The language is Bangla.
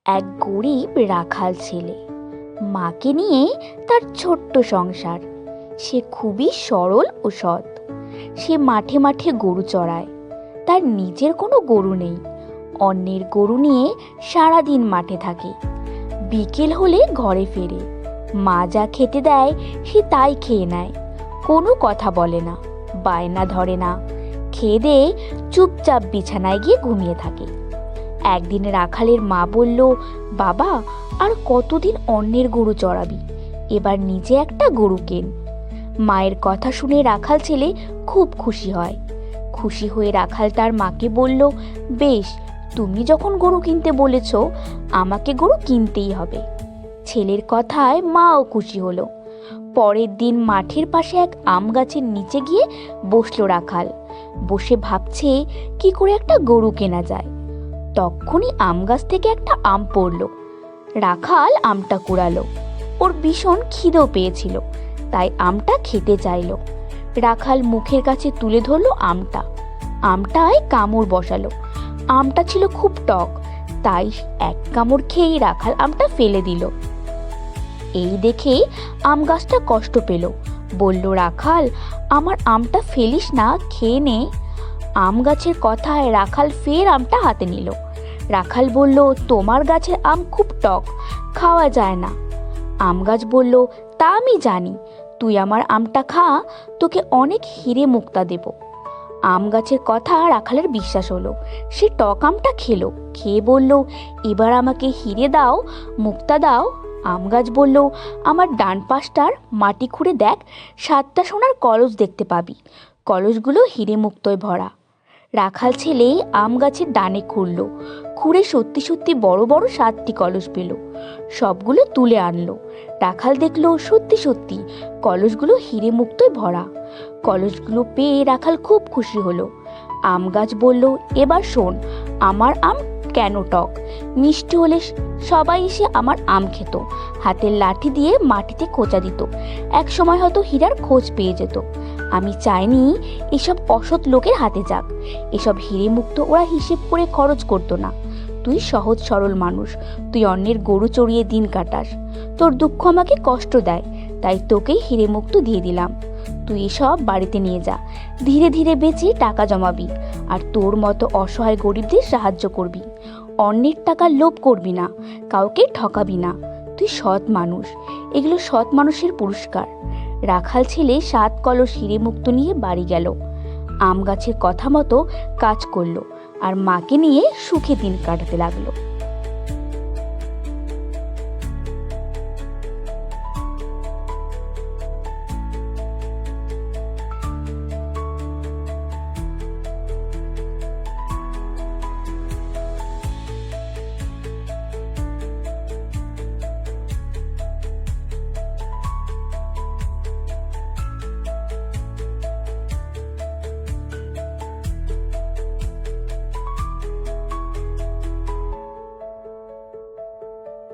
এক গরিব রাখাল ছেলে, মাকে নিয়ে তার ছোট্ট সংসার। সে খুবই সরল ও সৎ। সে মাঠে মাঠে গরু চড়ায়। তার নিজের কোনো গরু নেই, অন্যের গরু নিয়ে সারাদিন মাঠে থাকে। বিকেল হলে ঘরে ফেরে। মা যা খেতে দেয় সে তাই খেয়ে নেয়, কোনো কথা বলে না, বায়না ধরে না। খেয়ে দিয়ে চুপচাপ বিছানায় গিয়ে ঘুমিয়ে থাকে। একদিন রাখালের মা বলল, বাবা, আর কতদিন অন্যের গরু চড়াবি? এবার নিজে একটা গরু কেন। মায়ের কথা শুনে রাখাল ছেলে খুব খুশি হয়। খুশি হয়ে রাখাল তার মাকে বলল, বেশ, তুমি যখন গরু কিনতে বলেছ, আমাকে গরু কিনতেই হবে। ছেলের কথায় মাও খুশি হলো। পরের দিন মাঠের পাশে এক আম গাছের নিচে গিয়ে বসলো রাখাল। বসে ভাবছে কি করে একটা গরু কেনা যায়। তখনই আম গাছ থেকে একটা আম পড়লো। রাখাল আমটা কুড়ালো। ওর ভীষণ খিদেও পেয়েছিল, তাই আমটা খেতে চাইলো। রাখাল মুখের কাছে তুলে ধরলো আমটায় কামড় বসালো। আমটা ছিল খুব টক, তাই এক কামড় খেয়েই রাখাল আমটা ফেলে দিল। এই দেখে আম গাছটা কষ্ট পেল। বলল, রাখাল, আমার আমটা ফেলিস না, খেয়ে নে। আম গাছের কথায় রাখাল ফের আমটা হাতে নিল। রাখাল বলল, তোমার গাছের আম খুব টক, খাওয়া যায় না। আম গাছ বলল, তা আমি জানি, তুই আমার আমটা খা, তোকে অনেক হিরে মুক্তা দেব। আম গাছের কথা রাখালের বিশ্বাস হলো। সে টক আমটা খেলো, খেয়ে বলল, এবার আমাকে হিরে দাও, মুক্তা দাও। আম গাছ বলল, আমার ডান পাশটার মাটি খুঁড়ে দেখ, 7টা সোনার কলস দেখতে পাবি। কলসগুলো হিরে মুক্তোয় ভরা। রাখাল ছেলে আম গাছের ডানে খুঁড়ল, খুঁড়ে সত্যি সত্যি বড় বড় 7টি কলস পেল। সবগুলো তুলে আনলো। রাখাল দেখলো সত্যি সত্যি কলসগুলো হিরে মুক্তোয় ভরা। কলসগুলো পেয়ে রাখাল খুব খুশি হলো। আম গাছ বলল, এবার শোন, আমার আম কেন টক। মিষ্টি হলে সবাই এসে আমার আম খেত, হাতের লাঠি দিয়ে মাটিতে খোঁচা দিত, এক সময় হয়তো হীরার খোঁজ পেয়ে যেত। আমি চাইনি এসব অসৎ লোকের হাতে যাক। এসব হিরে মুক্ত ওরা হিসেব করে খরচ করতো না। তুই সহজ সরল মানুষ, তুই অন্যের গরু চড়িয়ে দিন কাটাস। তোর দুঃখ আমাকে কষ্ট দেয়, তাই তোকেই হিরে মুক্ত দিয়ে দিলাম। তুই এসব বাড়িতে নিয়ে যা, ধীরে ধীরে বেচে টাকা জমাবি, আর তোর মতো অসহায় গরিবদের সাহায্য করবি। অন্যের টাকা লোভ করবি না, কাউকে ঠকাবি না। তুই সৎ মানুষ, এগুলো সৎ মানুষের পুরস্কার। রাখাল ছেলে 7 কলস হিরে মুক্ত নিয়ে বাড়ি গেল। আম গাছের কথা মতো কাজ করলো, আর মাকে নিয়ে সুখে দিন কাটাতে লাগলো।